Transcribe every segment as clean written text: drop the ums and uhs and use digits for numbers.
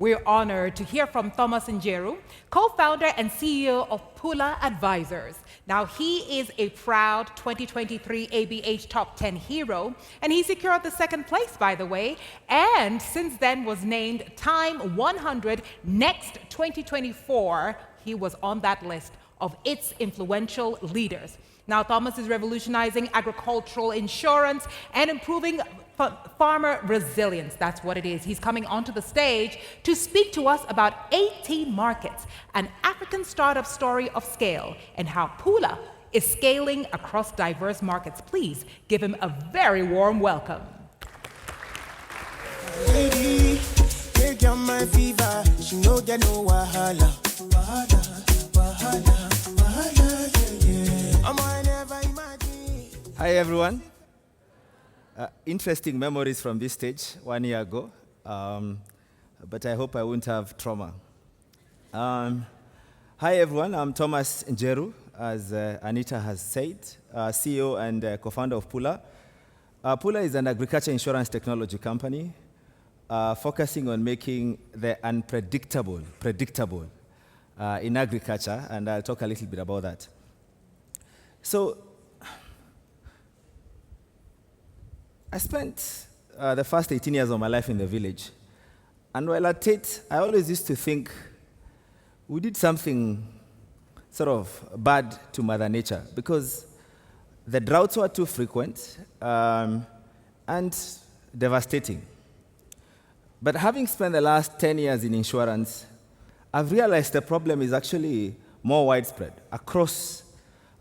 We're honored to hear from Thomas Njeru, co-founder and CEO of Pula Advisors. Now, he is a proud 2023 ABH Top 10 hero, and he secured the second place, by the way, and since then was named Time 100 Next 2024. He was on that list of its influential leaders. Now, Thomas is revolutionizing agricultural insurance and improving farmer resilience. That's what it is. He's coming onto the stage to speak to us about 18 markets, an African startup story of scale, and how Pula is scaling across diverse markets. Please give him a very warm welcome. Lady, take on my fever. She know get no wahala. Hi everyone. Interesting memories from this stage 1 year ago, but I hope I won't have trauma. Hi everyone, I'm Thomas Njeru, as Anita has said, CEO and co-founder of Pula. Pula is an agriculture insurance technology company focusing on making the unpredictable predictable in agriculture, and I'll talk a little bit about that. So, I spent the first 18 years of my life in the village. And while at it, I always used to think we did something sort of bad to Mother Nature because the droughts were too frequent and devastating. But having spent the last 10 years in insurance, I've realized the problem is actually more widespread across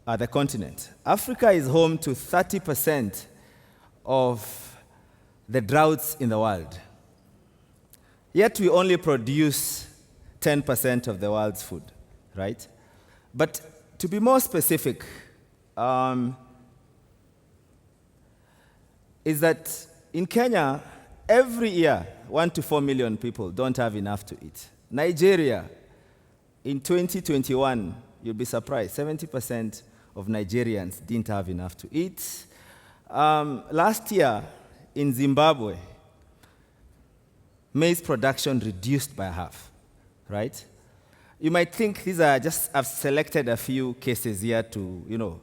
the continent. Africa is home to 30% of the droughts in the world. Yet we only produce 10% of the world's food, right? But to be more specific, is that in Kenya, every year, 1 to 4 million people don't have enough to eat. Nigeria, in 2021, you'll be surprised, 70% of Nigerians didn't have enough to eat. Last year, in Zimbabwe, maize production reduced by half, right? You might think these are just, I've selected a few cases here to,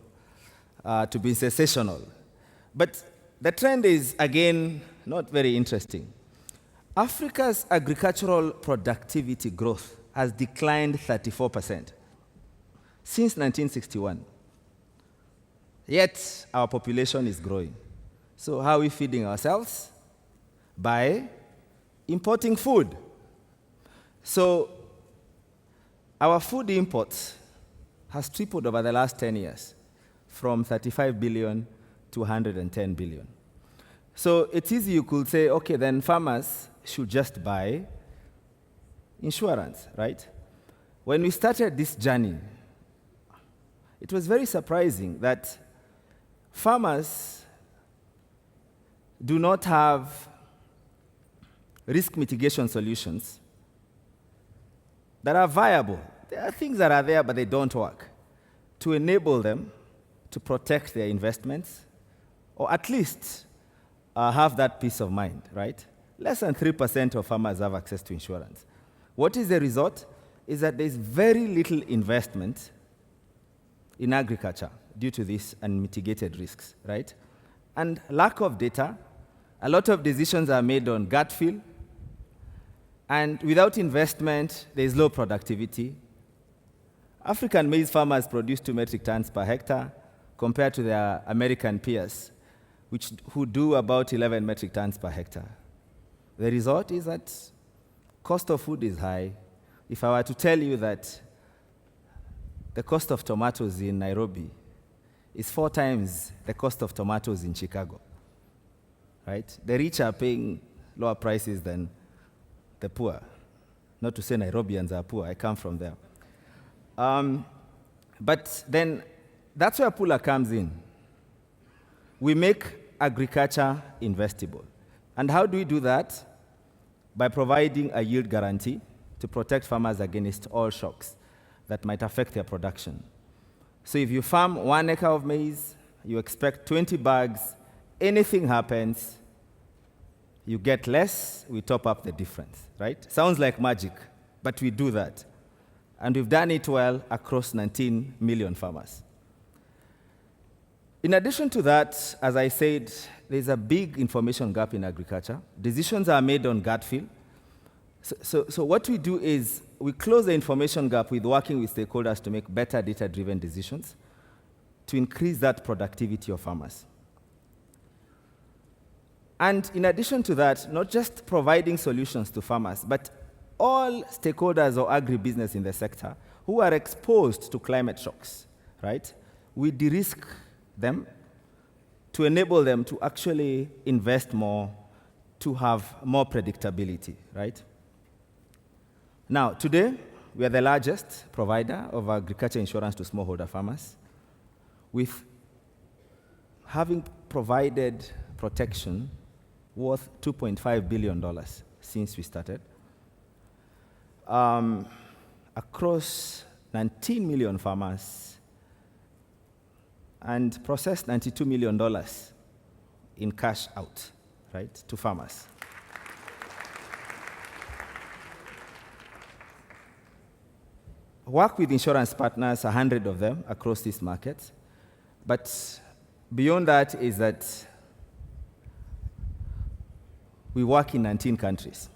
to be sensational. But the trend is, again, not very interesting. Africa's agricultural productivity growth has declined 34% since 1961. Yet, our population is growing. So how are we feeding ourselves? By importing food. So our food imports has tripled over the last 10 years, from 35 billion to 110 billion. So it's easy, you could say, okay, then farmers should just buy insurance, right? When we started this journey, it was very surprising that farmers do not have risk mitigation solutions that are viable. There are things that are there, but they don't work, to enable them to protect their investments, or at least have that peace of mind, right? Less than 3% of farmers have access to insurance. What is the result? Is that there's very little investment in agriculture due to these unmitigated risks, right? And lack of data, a lot of decisions are made on gut feel, and without investment, there's low productivity. African maize farmers produce 2 metric tons per hectare compared to their American peers, who do about 11 metric tons per hectare. The result is that cost of food is high. If I were to tell you that the cost of tomatoes in Nairobi is 4 times the cost of tomatoes in Chicago, right? The rich are paying lower prices than the poor. Not to say Nairobians are poor, I come from there. But then that's where Pula comes in. We make agriculture investable. And how do we do that? By providing a yield guarantee to protect farmers against all shocks that might affect their production. So if you farm 1 acre of maize, you expect 20 bags, anything happens, you get less, we top up the difference, right? Sounds like magic, but we do that. And we've done it well across 19 million farmers. In addition to that, as I said, there's a big information gap in agriculture. Decisions are made on gut feel. So what we do is we close the information gap with working with stakeholders to make better data-driven decisions to increase that productivity of farmers. And in addition to that, not just providing solutions to farmers, but all stakeholders or agribusiness in the sector who are exposed to climate shocks, right? We de-risk them to enable them to actually invest more, to have more predictability, right? Now, today, we are the largest provider of agriculture insurance to smallholder farmers, with having provided protection worth $2.5 billion since we started, across 19 million farmers, and processed $92 million in cash out, right, to farmers. Work with insurance partners, 100 of them across this market. But beyond that is that we work in 19 countries.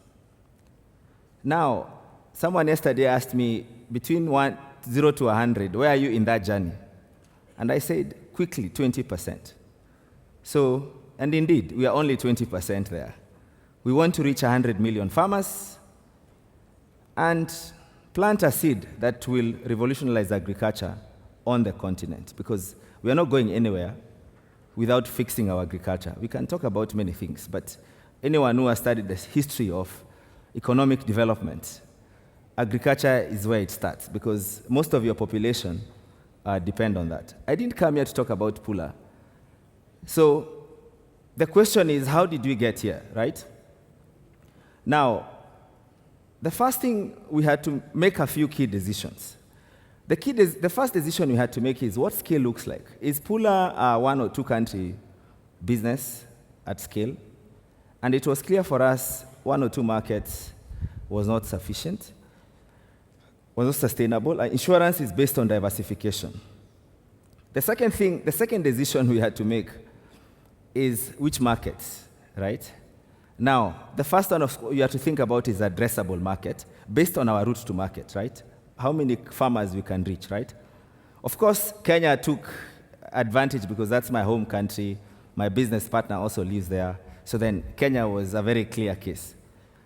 Now, someone yesterday asked me, between 0 to 100, where are you in that journey? And I said, quickly, 20%. So, and indeed, we are only 20% there. We want to reach 100 million farmers and plant a seed that will revolutionize agriculture on the continent, because we are not going anywhere without fixing our agriculture. We can talk about many things, but anyone who has studied the history of economic development, agriculture is where it starts, because most of your population depend on that. I didn't come here to talk about Pula. So the question is, how did we get here, right? Now, the first thing, we had to make a few key decisions. The first decision we had to make is what scale looks like. Is Pula a 1 or 2 country business at scale? And it was clear for us 1 or 2 markets was not sufficient, was not sustainable. Insurance is based on diversification. The second decision we had to make is which markets, right? Now, the first one you have to think about is addressable market, based on our route to market, right? How many farmers we can reach, right? Of course, Kenya took advantage because that's my home country. My business partner also lives there. So then Kenya was a very clear case.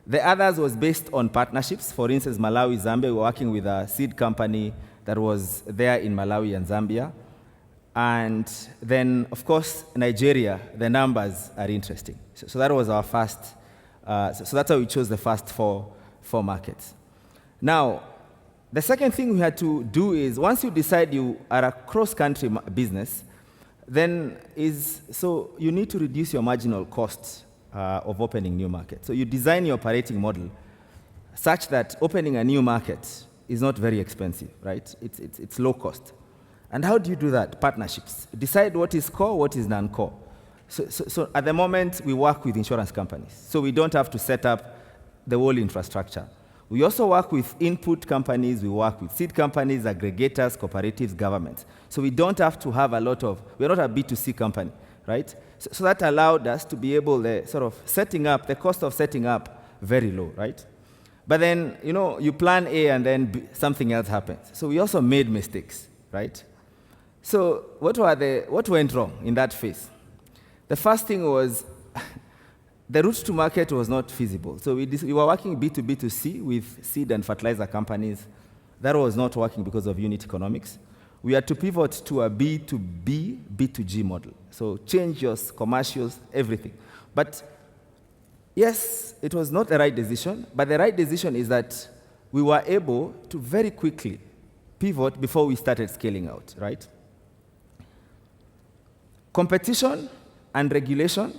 The others was based on partnerships. For instance, Malawi, Zambia, we were working with a seed company that was there in Malawi and Zambia. And then, of course, Nigeria, the numbers are interesting. So that was our first, so that's how we chose the first four markets. Now, the second thing we had to do is, once you decide you are a cross-country business, then so you need to reduce your marginal costs of opening new markets. So you design your operating model such that opening a new market is not very expensive, right? It's low cost. And how do you do that? Partnerships. Decide what is core, what is non-core. So at the moment, we work with insurance companies. So we don't have to set up the whole infrastructure. We also work with input companies, we work with seed companies, aggregators, cooperatives, governments. So we don't have to have we're not a B2C company, right? So that allowed us to be able to sort of the cost of setting up very low, right? But then, you plan A and then something else happens. So we also made mistakes, right? So what went wrong in that phase? The first thing was the route to market was not feasible. So we were working B2B2C with seed and fertilizer companies. That was not working because of unit economics. We had to pivot to a B2B, B2G model. So change your commercials, everything. But yes, it was not the right decision, but the right decision is that we were able to very quickly pivot before we started scaling out, right? Competition and regulation,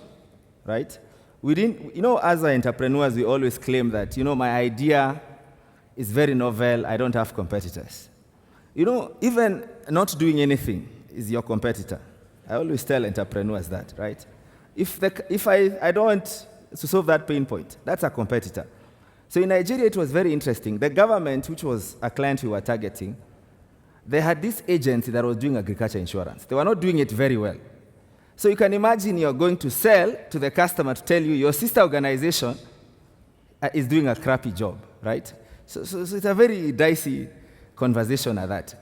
right? We didn't, as entrepreneurs, we always claim that, my idea is very novel, I don't have competitors. Even not doing anything is your competitor. I always tell entrepreneurs that, right? If I don't To solve that pain point. That's a competitor. So in Nigeria, it was very interesting. The government, which was a client we were targeting, they had this agency that was doing agriculture insurance. They were not doing it very well. So you can imagine you're going to sell to the customer to tell you your sister organization is doing a crappy job, right? So it's a very dicey conversation at that.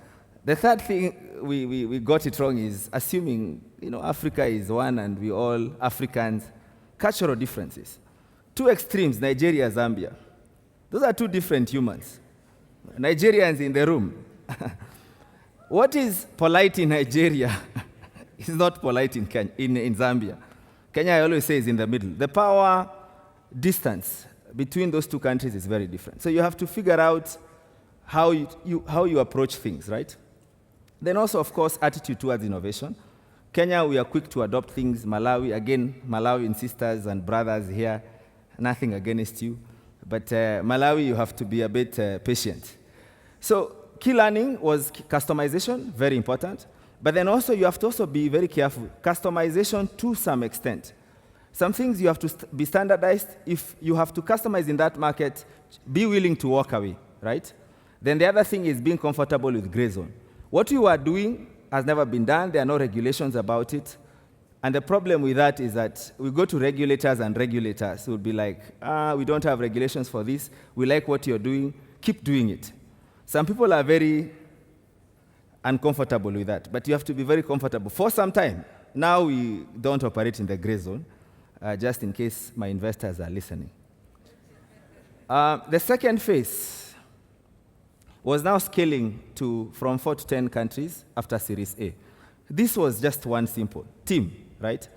The third thing we got it wrong is assuming, Africa is one and we all Africans. Cultural differences. Two extremes, Nigeria, Zambia. Those are two different humans. Nigerians in the room. What is polite in Nigeria is not polite in Zambia. Kenya, I always say, is in the middle. The power distance between those two countries is very different. So you have to figure out how you approach things, right? Then also, of course, attitude towards innovation. Kenya, we are quick to adopt things. Malawi, again, Malawian sisters and brothers here, nothing against you. But Malawi, you have to be a bit patient. So key learning was customization, very important. But then also, you have to also be very careful. Customization to some extent. Some things you have to be standardized. If you have to customize in that market, be willing to walk away, right? Then the other thing is being comfortable with gray zone. What you are doing has never been done. There are no regulations about it. And the problem with that is that we go to regulators and regulators will be like, we don't have regulations for this. We like what you're doing. Keep doing it. Some people are very uncomfortable with that, but you have to be very comfortable for some time. Now we don't operate in the gray zone, just in case my investors are listening. The second phase was now scaling from 4 to 10 countries after Series A. This was just one simple team, right?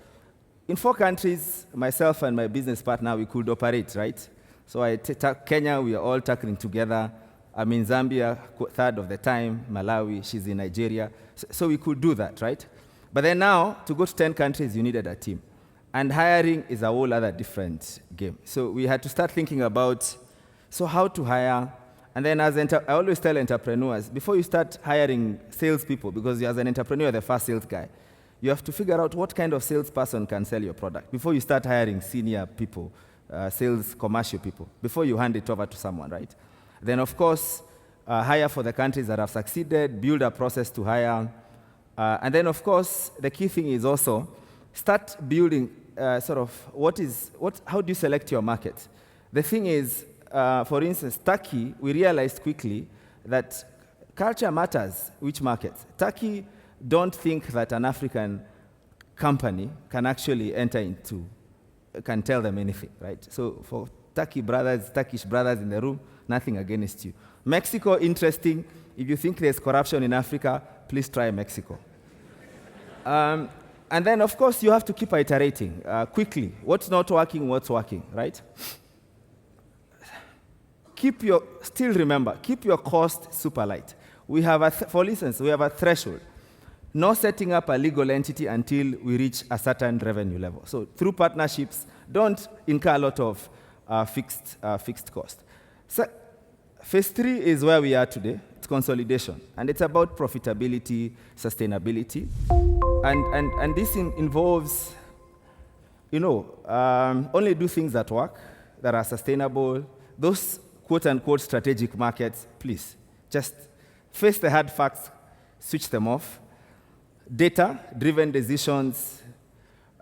In 4 countries, myself and my business partner, we could operate, right? So Kenya, we are all tackling together. I'm in Zambia, third of the time. Malawi, she's in Nigeria. So we could do that, right? But then now, to go to 10 countries, you needed a team. And hiring is a whole other different game. So we had to start thinking about, how to hire. And then I always tell entrepreneurs, before you start hiring salespeople, because as an entrepreneur, you're the first sales guy, you have to figure out what kind of salesperson can sell your product before you start hiring senior people, sales commercial people, before you hand it over to someone, right? Then, of course, hire for the countries that have succeeded, build a process to hire. And then, of course, the key thing is also start building how do you select your market? The thing is, for instance, Turkey, we realized quickly that culture matters, which markets. Turkey don't think that an African company can actually can tell them anything, right? So for Turkish brothers in the room, nothing against you. Mexico, interesting. If you think there's corruption in Africa, please try Mexico. And then, of course, you have to keep iterating quickly. What's not working, what's working, right? Still remember, keep your cost super light. We have for instance, we have a threshold. No setting up a legal entity until we reach a certain revenue level. So through partnerships, don't incur a lot of fixed cost. So phase 3 is where we are today. It's consolidation. And it's about profitability, sustainability. And this involves, only do things that work, that are sustainable. Those quote-unquote strategic markets, please, just face the hard facts, switch them off. Data-driven decisions,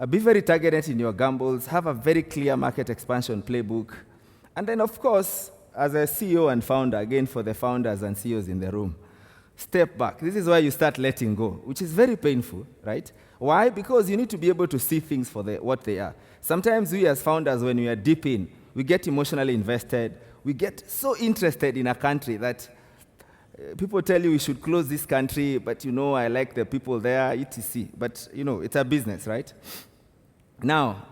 be very targeted in your gambles, have a very clear market expansion playbook. And then, of course, as a CEO and founder, again, for the founders and CEOs in the room, step back. This is where you start letting go, which is very painful, right? Why? Because you need to be able to see things for what they are. Sometimes we as founders, when we are deep in, we get emotionally invested. We get so interested in a country that people tell you we should close this country, but I like the people there, etc. But it's a business, right? Now,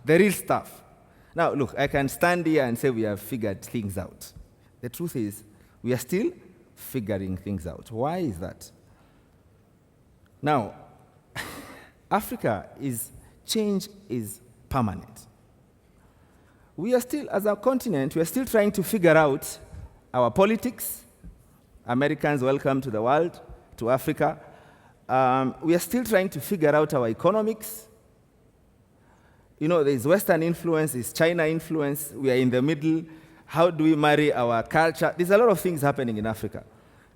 the real stuff. Now, look, I can stand here and say we have figured things out. The truth is, we are still figuring things out. Why is that? Now, change is permanent. We are still, as a continent, we are still trying to figure out our politics. Americans, welcome to the world, to Africa. We are still trying to figure out our economics. there's Western influence, there's China influence, we are in the middle. How do we marry our culture? There's a lot of things happening in Africa.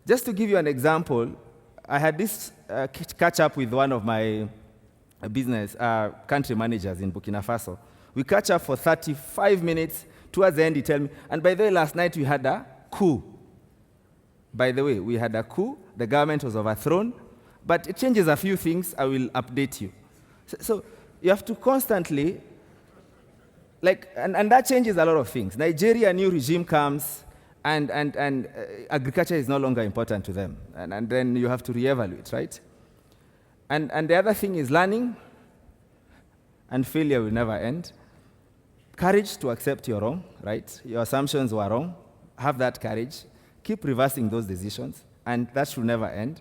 Just to give you an example, I had this catch up with one of my business country managers in Burkina Faso. We catch up for 35 minutes. Towards the end, he tell me, and by the way, last night we had a coup. By the way, we had a coup. The government was overthrown. But it changes a few things. I will update you. So you have to constantly, and that changes a lot of things. Nigeria, a new regime comes, and agriculture is no longer important to them. And then you have to reevaluate, right? And the other thing is learning, and failure will never end. Courage to accept you're wrong, right? Your assumptions were wrong. Have that courage. Keep reversing those decisions, and that should never end.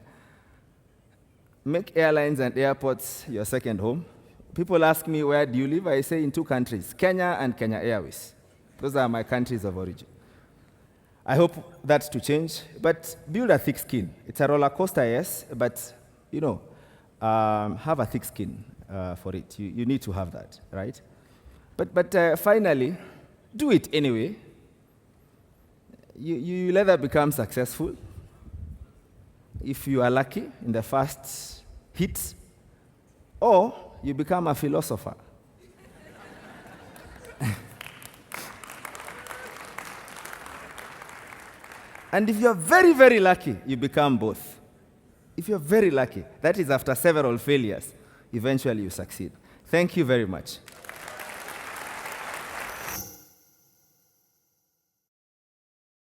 Make airlines and airports your second home. People ask me, where do you live? I say in 2 countries, Kenya and Kenya Airways. Those are my countries of origin. I hope that's to change, but build a thick skin. It's a roller coaster, yes, but, have a thick skin for it. You need to have that, right? But finally, do it anyway. You'll either become successful if you are lucky in the first hit, or you become a philosopher. And if you're very, very lucky, you become both. If you're very lucky, that is after several failures, eventually you succeed. Thank you very much.